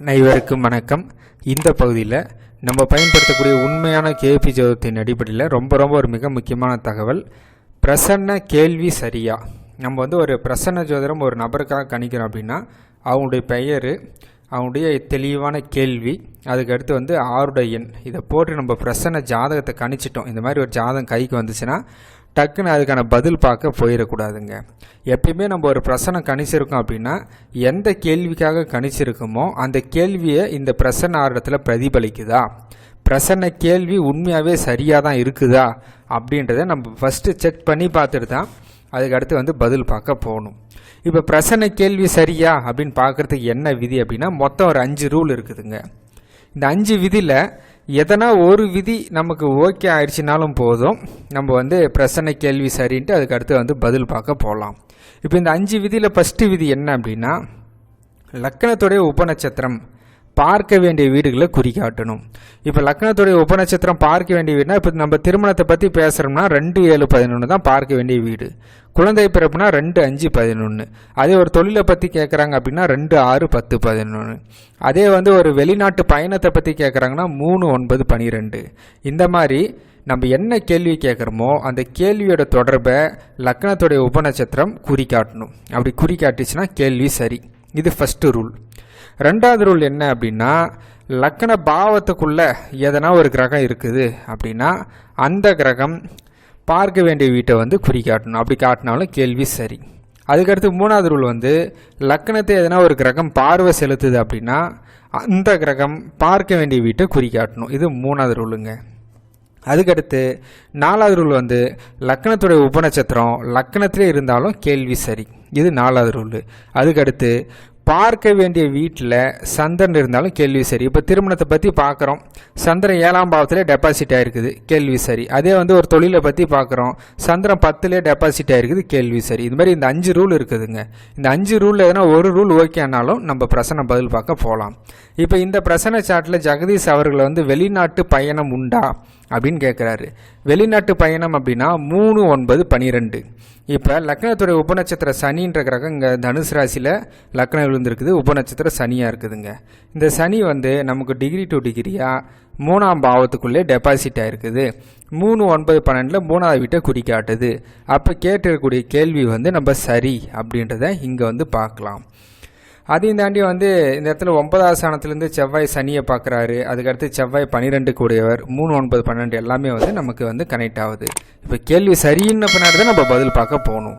அனைவருக்கும் வணக்கம். இந்த பகுதியில் நம்ம பயன்படுத்தக்கூடிய உண்மையான கேபி ஜோதிடத்தின் அடிப்படையில் ரொம்ப ஒரு மிக முக்கியமான தகவல். பிரசன்ன கேள்வி சரியா? நம்ம ஒரு பிரசன்ன ஜோதிடம் ஒரு நபருக்காக கணிக்கிறோம் அப்படின்னா அவங்களுடைய பெயர், அவங்களுடைய தெளிவான கேள்வி, அதுக்கடுத்து ஆருடைய எண், இதை போட்டு நம்ம பிரசன்ன ஜாதகத்தை கணிச்சிட்டோம். இந்த மாதிரி ஒரு ஜாதகம் கைக்கு வந்துச்சுன்னா டக்குன்னு அதுக்கான பதில் பார்க்க போயிடக்கூடாதுங்க. எப்பயுமே நம்ம ஒரு பிரசனை கணிச்சிருக்கோம் அப்படின்னா எந்த கேள்விக்காக கணிச்சிருக்கோமோ அந்த கேள்வியை இந்த பிரசன்ன ஆர்டத்தில் பிரதிபலிக்குதா, பிரசன்ன கேள்வி உண்மையாகவே சரியாக தான் இருக்குதா அப்படின்றத நம்ம ஃபஸ்ட்டு செக் பண்ணி பார்த்துட்டு தான் அதுக்கடுத்து பதில் பார்க்க போகணும். இப்போ பிரசன்ன கேள்வி சரியா அப்படின்னு பார்க்குறதுக்கு என்ன விதி அப்படின்னா மொத்தம் ஒரு 5 ரூல் இருக்குதுங்க. இந்த 5 விதியில் எதனா ஒரு விதி நமக்கு ஓகே ஆயிடுச்சுனாலும் போதும், நம்ம பிரசன்ன கேள்வி சரின்ட்டு அதுக்கடுத்து பதில் பார்க்க போகலாம். இப்போ இந்த 5 விதியில் ஃபஸ்ட்டு விதி என்ன அப்படின்னா, லக்னத்துடைய உபநட்சத்திரம் பார்க்க வேண்டிய வீடுகளை குறிக்காட்டணும். இப்போ லக்னத்துடைய உபநட்சத்திரம் பார்க்க வேண்டிய வீடுனா, இப்போ நம்ம திருமணத்தை பற்றி பேசுகிறோம்னா 2-7-11 தான் பார்க்க வேண்டிய வீடு. குழந்தை பிறப்புனா 2-5-11. அதே ஒரு தொழிலை பற்றி கேட்குறாங்க அப்படின்னா 2-6-10-11. அதே ஒரு வெளிநாட்டு பயணத்தை பற்றி கேட்குறாங்கன்னா 3-9-12. இந்த மாதிரி நம்ம என்ன கேள்வி கேட்குறோமோ அந்த கேள்வியோட தொடர்பை லக்னத்துடைய உபநட்சத்திரம் குறிக்காட்டணும். அப்படி குறிக்காட்டுச்சுன்னா கேள்வி சரி. இது ஃபஸ்ட்டு ரூல். ரெண்டாவது ரூல் என்ன அப்படின்னா, லக்ன பாவத்துக்குள்ள எதனா ஒரு கிரகம் இருக்குது அப்படின்னா அந்த கிரகம் பார்க்க வேண்டிய வீட்டை குறிக்காட்டணும். அப்படி காட்டினாலும் கேள்வி சரி. அதுக்கடுத்து மூணாவது ரூல் லக்னத்தை எதனா ஒரு கிரகம் பார்வை செலுத்துது அப்படின்னா அந்த கிரகம் பார்க்க வேண்டிய வீட்டை குறிக்காட்டணும். இது மூணாவது ரூலுங்க. அதுக்கடுத்து நாலாவது ரூல் லக்னத்துடைய உபநட்சத்திரம் லக்னத்திலே இருந்தாலும் கேள்வி சரி. இது நாலாவது ரூல். அதுக்கடுத்து பார்க்க வேண்டிய வீட்டில் சந்திரன் இருந்தாலும் கேள்வி சரி. இப்போ திருமணத்தை பற்றி பார்க்குறோம், சந்திரன் 7ஆம் பாவத்திலே டெபாசிட் ஆகிருக்குது, கேள்வி சரி. அதே ஒரு தொழிலை பற்றி பார்க்குறோம், சந்திரன் 10லே டெபாசிட் ஆகிருக்குது, கேள்வி சரி. இது மாதிரி இந்த 5 ரூல் இருக்குதுங்க. இந்த 5 ரூலில் எதனா ஒரு ரூல் ஓகே ஆனாலும் நம்ம பிரசனை பதில் பார்க்க போகலாம். இப்போ இந்த பிரசனை சாட்டில் ஜெகதீஷ் அவர்களை வெளிநாட்டு பயணம் உண்டா அப்படின்னு கேட்குறாரு. வெளிநாட்டு பயணம் அப்படின்னா 3-9-12. இப்போ லக்னத்துடைய உபநட்சத்திர சனின்ற கிரகம் இங்கே தனுசு ராசியில் லக்னம் விழுந்துருக்குது, உபநட்சத்திர சனியாக இருக்குதுங்க. இந்த சனி நமக்கு டிகிரி டு டிகிரியாக 3ஆம் பாவத்துக்குள்ளே டெபாசிட் ஆகிருக்குது. 3-9-12 3வது வீட்டை குறிக்காட்டுது. அப்போ கேட்டிருக்கக்கூடிய கேள்வி நம்ம சரி அப்படின்றத இங்கே பார்க்கலாம். அதையும் தாண்டி இந்த இடத்துல 9வது ஸ்தானத்துலேருந்து செவ்வாய் சனியை பார்க்குறாரு. அதுக்கடுத்து செவ்வாய் 12 கூடியவர், 3-9-12 எல்லாமே நமக்கு கனெக்ட் ஆகுது. இப்போ கேள்வி சரின்னு பின்னாடி தான் நம்ம பதில் பார்க்க போகணும்.